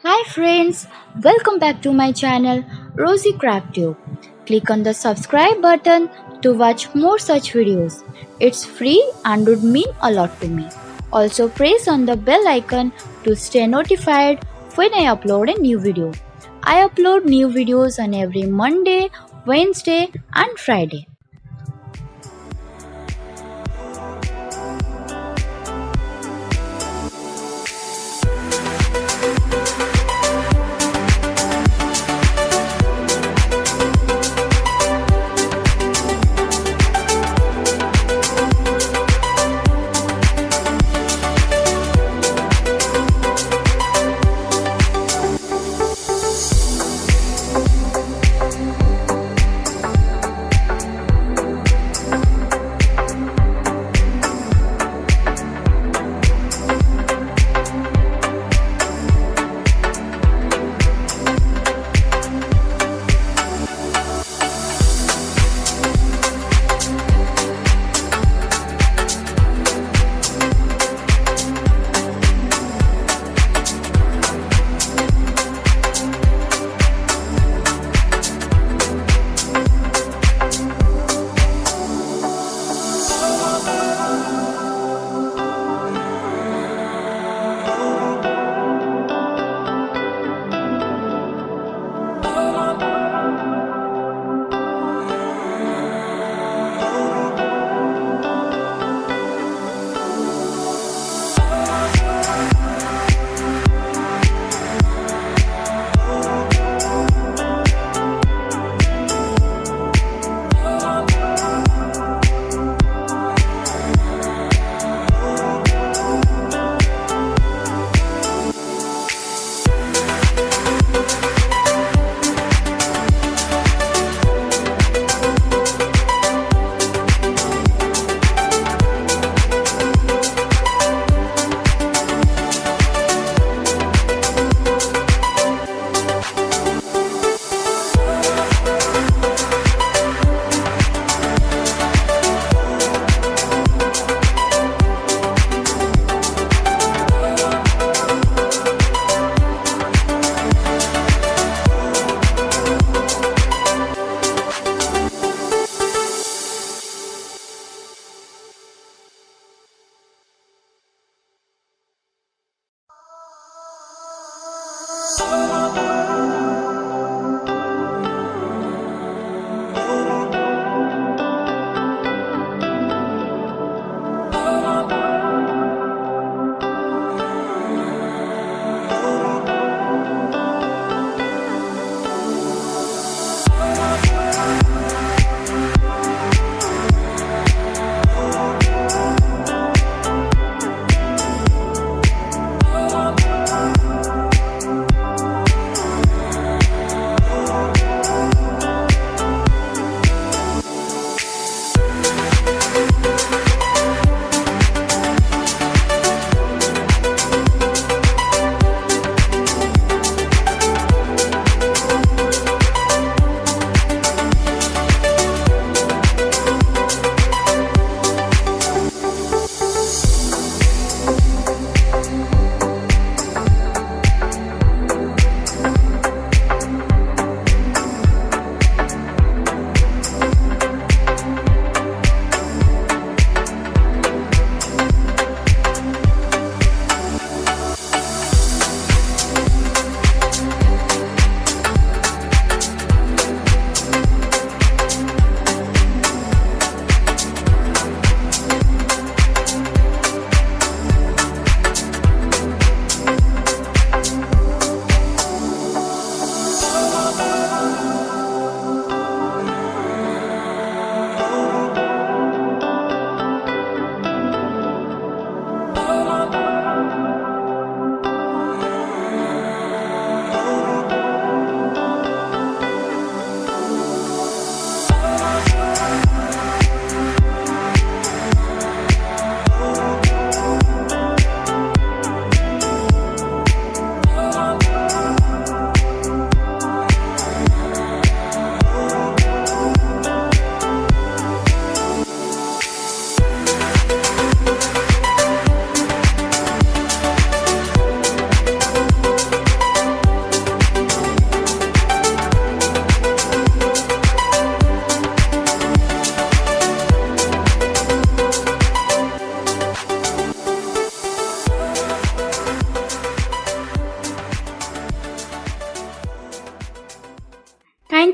Hi friends, welcome back to my channel Rosie Craft Tube. Click on the subscribe button to watch more such videos. It's free and would mean a lot to me. Also press on the bell icon to stay notified when I upload a new video. I upload new videos on every Monday, Wednesday and Friday.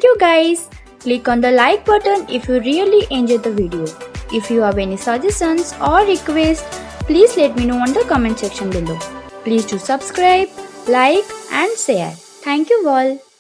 Thank you guys. Click on the like button if you really enjoyed the video. If you have any suggestions or requests, please let me know on the comment section below. Please do subscribe, like and share. Thank you all.